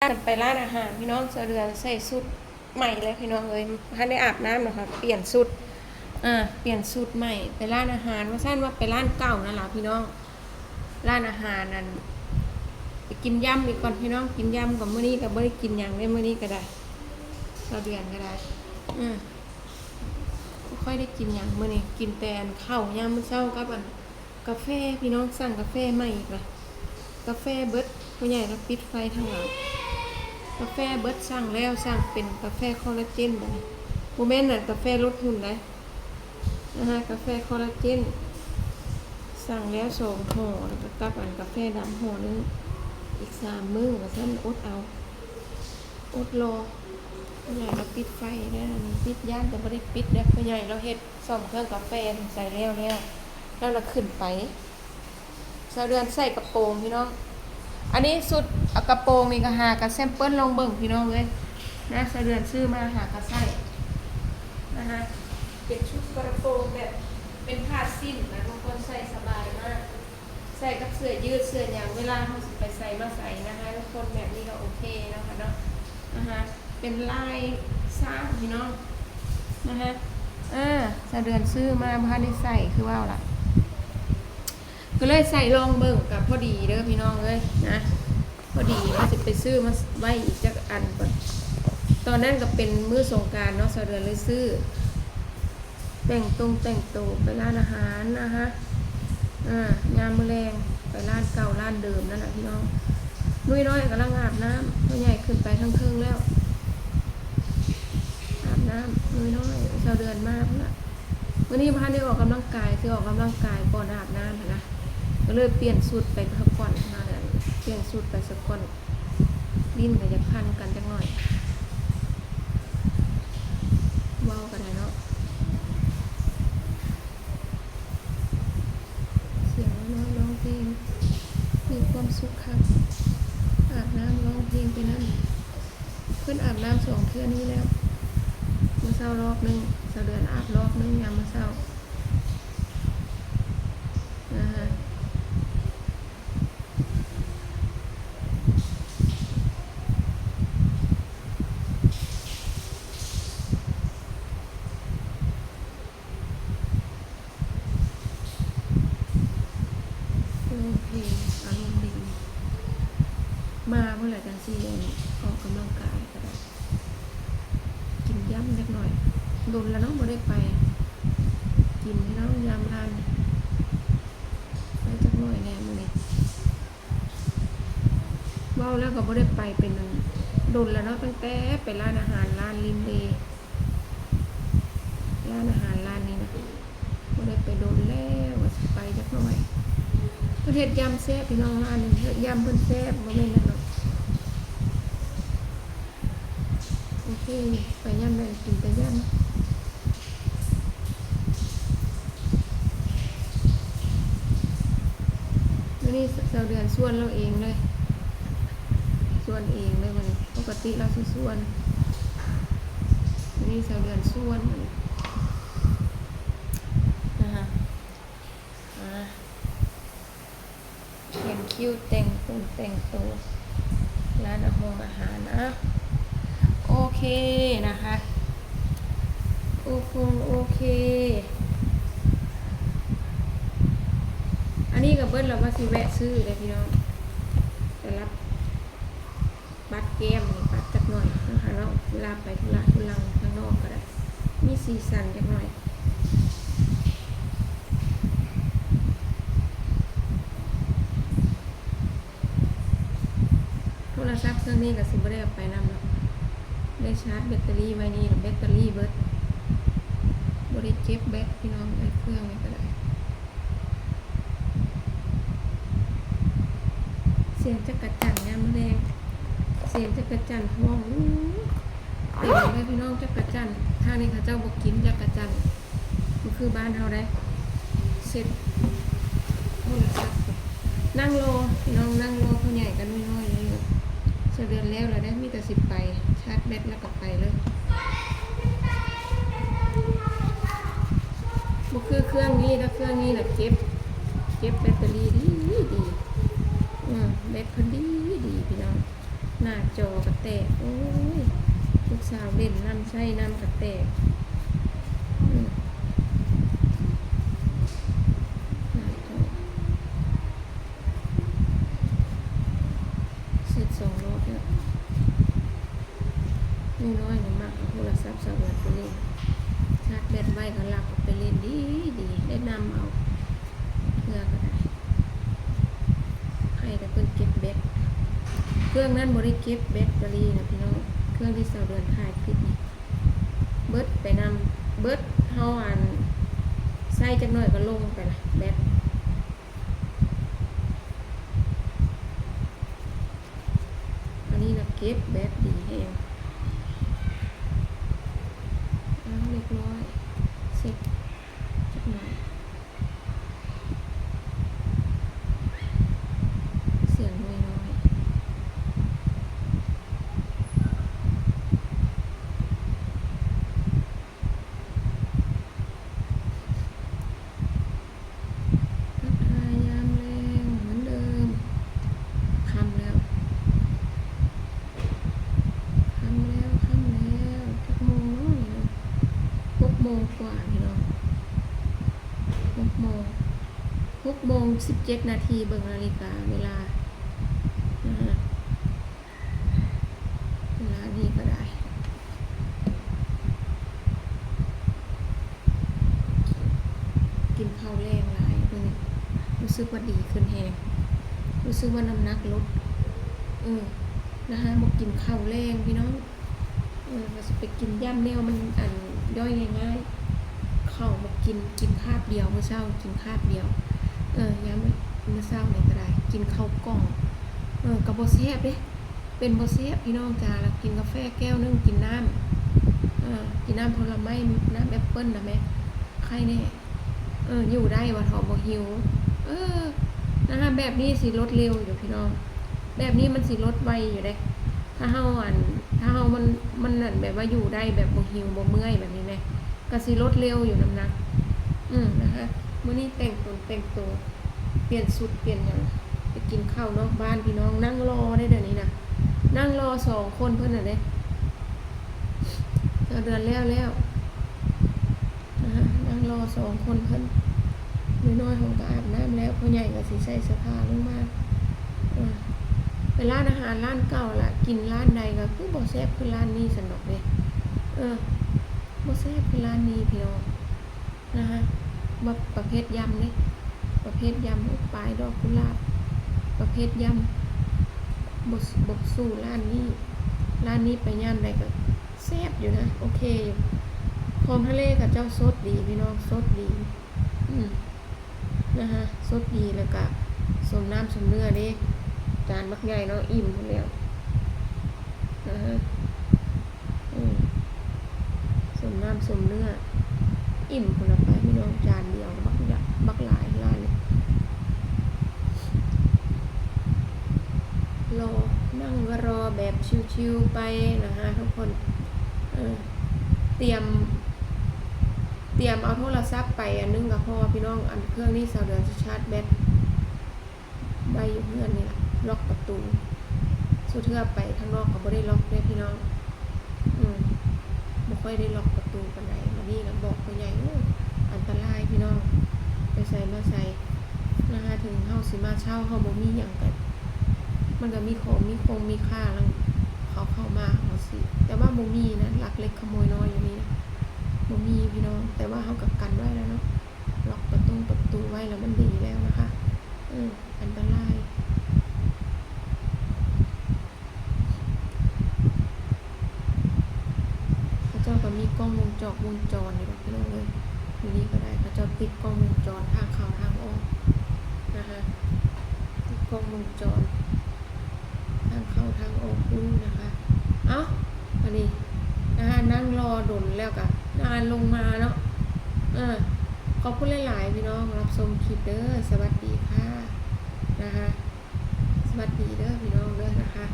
กันไปร้านอาหารพี่น้องเสเดือนใส่สุดใหม่เลยพี่น้องเลยท่านได้อาบน้ำนะคะเปลี่ยนสุดเปลี่ยนสูตรใหม่ไปร้านอาหารว่าสั้นว่าไปร้านเก่านั่นแหละพี่น้องร้านอาหารนั่นไปกินยำอีกก่อนพี่น้องกินยำกับมื้อนี้กับไม่ได้กินอย่างได้มื้อนี้ก็ได้เราเดือนก็ได้ไม่ค่อยได้กินอย่างมื้อนี้กินแต่ข้าวยำมื้อเช้ากับกาแฟพี่น้องสั่งกาแฟใหม่อีกละกาแฟเบิร์ดผู้ใหญ่เราปิดไฟทางหลังกาแฟเบิร์ดสั่งแล้วสั่งเป็นกาแฟคอลลาเจนแบบนี้โมเมนต์น่ะกาแฟลดหุ่นได้กาแฟคอลลาเจนสั่งแล้ว2 ห่อแล้วก็กับกาแฟดำห่อนึงอีก3 มื้อว่าซั่นอดเอาอดรอผู้ใหญ่เราปิดไฟได้นี่ปิดย่านแต่ไม่ได้ปิดเด้ผู้ใหญ่เราเฮ็ดซ่อมเครื่องกาแฟใส่แล้วเราขึ้นไปสาวเดือนใส่กระโปรงพี่น้องอันนี้สุดกระโปรงนี่ก็หากระแซมเปิ้ลลองเบิ่งพี่น้องเลยนะสาวเดือนซื้อมาหากระใส่เป็นชุดกระโปรงแบบเป็นผ้าสิ้นนะทุกคนใส่สบายมากใส่กับเสื้อยืดเสื้อยางเวลาเราไปใส่มาใส่นะคะทุกคนแบบนี้ก็โอเคนะคะเนาะเป็นลายสร้างพี่น้องสาวเดือนซื้อมาพาได้ใส่คือว่าล่ะก็เลยใส่ลองเบิ่งกับพอดีเด้อพี่น้องเลยนะพอดีว่าจะไปซื้อมาไว้อีกจักอันก่อนตอนนั้นก็เป็นมื้อสงกรานต์เนาะสาวเดือนเลยซื้อแต่งตัวไปร้านอาหารยามมื้อแรงไปร้านเก่าร้านเดิมนั่นแหละพี่น้องนุ้ยน้อยกำลังอาบน้ำตัวใหญ่ขึ้นไปทั้งครึ่งแล้วอาบน้ำนุ้ยน้อยสาวเดือนมากละวันนี้พาได้ออกกำลังกายคือออกกำลังกายก่อนอาบน้ำนะก็เลยเปลี่ยนสูตรไปสักก่อนมาเลยเปลี่ยนสูตรไปสักก่อนลิ้นก็จะพันกันจังหน่อยว้าวกันได้เนาะเสียงน้อยร้องเพลงมีความสุขครับอาบน้ำร้องเพลงไปนั่นเพื่อนอาบน้ำ2 เทื่อนี้แล้วมื้อเช้ารอบนึงสาวเดือนอาบรอบนึงยามมื้อเช้าเพลงอารมณ์ดีมาเมื่อไหร่จังซี่ออกกำลังกายก็ได้กินย่ำเล็กหน่อยโดนแล้วน้องบ่ได้ไปกินให้น้องยำร้านไปจักหน่อยแน่มื้อนี้เว้าแล้วก็บ่ได้ไปเป็นโดนแล้วเนาะตั้งแต่ไปร้านอาหารร้านริมเบร้านอาหารร้านนี้นะบ่ได้ไปโดนแล้วว่าสิไปจักหน่อยประเทศยำแซ่บพี่น้องร้านนี้ยำเพิ่นแซ่บบ่แม่นนั่นเนาะโอเคไปยำได้กินแต่ยำวันนี้สาวเดือนส่วนเราเองเลยส่วนเองเลยมันปกติเราส่วนวันนี้สาวเดือนส่วนเขียนคิ้วแต่งตัวร้านอาหารนะโอเคนะคะโอเคอันนี้กับเบิ้ลเราว่าสิแวะซื้อเลยพี่น้องจะรับบัตรเกมนี่บัตรจักหน่อยนะคะเราเวลาไปธุระทุลังข้างนอกก็ได้มีสีสันจักหน่อยโทรศัพท์เครื่องนี้กับสิบ่ได้เอาไปนำแล้วได้ชาร์จแบตเตอรี่ไว้นี่แบตเตอรี่เบิดบ่ได้เก็บแบตพี่น้องในเครื่องนี่ก็ได้เสียงจักรจั่นยามมื้อแลงเสียงจักรจั่นห้องเต็มเลยพี่น้องจักรจั่นทางนี้เขาเจ้าบ่กินจักรจั่นมันคือบ้านเฮาได้เสร็จโทรศัพท์นั่งรอพี่น้องนั่งรอผู้ใหญ่กันน้อยๆเลยจะเดือนแล้วเราได้มีแต่10 ไปชาร์จแบตแล้วก็ไปเลยบ่คือเครื่องนี้แล้วเครื่องนี้น่ะเก็บแบตเตอรี่ดีแบตเพิ่นดีพี่น้อง หน้าจอกระแตกโอ้ยลูกสาวเล่นน้ำใช้น้ำกระแตกหน้าจอเสร็จ2 รอบแล้วน้อยๆเนี่ยมากเอาโทรศัพท์สาวไปเล่นชาร์จแบตไว้ก็หลับออกไปเล่นดีได้นำเอาเพื่อก็ได้ให้แต่เพิ่นเก็บแบตเครื่องนั้นบ่ได้เก็บแบตเตอรี่นะพี่น้องเครื่องที่สาวเดือนถ่ายคลิปนี่เบิดไปนำเบิดเฮาใส่จักหน่อยก็ลงไปละแบตอันนี้นะเก็บแบตดีแฮงเรียบร้อยเสร็จจักหน่อยเสียงน้อยๆทักทายยามแลงเหมือนเดิมค่ำแล้วจักโมงเนาะนี่เนาะ6 โมงกว่าพี่น้อง6 โมง 17 นาทีเบิ่งนาฬิกาเวลาเวลานี้ก็ได้กินข้าวแรงหลายเลยรู้สึกว่าดีขึ้นแฮงรู้สึกว่าน้ำหนักลดนะคะบอกกินข้าวแรงพี่น้องเราจะไปกินย่ำแนวมันย่อยง่ายๆข้าวบอกกินคาบเดียวเมื่อเช้ากินคาบเดียวย้ำเมื่อเช้าไหนก็ได้กินข้าวกล่องกับโบเซ่บเด้เป็นโบเซ่บพี่น้องจ้าแล้วกินกาแฟแก้วนึงกินน้ำกินน้ำผลไม้น้ำแอปเปิ้ลนะแม่ใครแน่อยู่ได้ว่าถอบ่หิวนะคะแบบนี้สิลดเร็วอยู่พี่น้องแบบนี้มันสิลดไวอยู่เด้ถ้าเฮามันแบบว่าอยู่ได้แบบบ่หิวบ่เมื่อยแบบนี้แน่ก็สิลดเร็วอยู่น้ำหนักนะคะมื้อนี้แต่งตัวเปลี่ยนชุดเปลี่ยนหยังไปกินข้าวนอกบ้านพี่น้องนั่งรอได้เดี๋ยวนี้นะนั่งรอ2 คนเพิ่นน่ะเด้เดือนแล้วนะคะนั่งรอ2 คนเพิ่นน้อยๆของก็อาบน้ำแล้วพ่อใหญ่ก็สิใส่เสื้อผ้าลงมาไปร้านอาหารร้านเก่าละกินร้านใดก็คือบ่แซ่บคือร้านนี้สนดอกเด้บ่แซ่บคือร้านนี้พี่น้องนะคะมาประเภทยำเด้ประเภทยำปลายดอกกุหลาบประเภทยำบกสู้ร้านนี้ไปย่ำใดก็แซ่บอยู่นะโอเคอยู่ของทะเลกับเจ้าสดดีพี่น้องสดดีนะคะสดดีแล้วก็สมน้ำสมเนื้อเด้จานบักใหญ่เนาะอิ่มหมดแล้วสมน้ำสมเนื้ออิ่มคนละไปพี่น้องจานเดียวบักหลายร้านนั่งรอแบบชิวๆไปนะคะทุกคนเตรียมเอาโทรศัพท์ไปอันนึงกับพ่อพี่น้องอันเครื่องนี้สาวเดือนชาร์จแบตใบอยู่เพื่อนนี่แหละล็อกประตูสุดเทื่อไปข้างนอกก็บ่ได้ล็อกเลยพี่น้องบ่ค่อยได้ล็อกประตูปานใดวันนี้นะบอกพ่อใหญ่อันตรายพี่น้องไปใส่มาใส่นะคะถึงเฮาสิมาเช่าเฮาบ่มีหยังกันมันก็มีของมีค่าแล้วเขาเข้ามาเฮาสิแต่ว่าบ่มีนะลักเล็กขโมยน้อยอยู่นี่นะบ่มีพี่น้องแต่ว่าเฮาก็กันไว้แล้วเนาะล็อกประตูไว้แล้วมันดีแล้วนะคะอันตรายเขาเจ้าก็มีกล้องวงจรอยู่พี่น้องเลยอยู่นี่ก็ได้เขาเจ้าติดกล้องวงจรทางเข้าทางออกนะคะติดกล้องวงจรทางเข้าทางออกดูนะคะอันนี้นะคะนั่งรอดนแล้วก็นานลงมาเนาะขอบคุณหลายๆพี่น้องรับชมคลิปเด้อสวัสดีค่ะนะคะสวัสดีเด้อพี่น้องเด้อนะคะ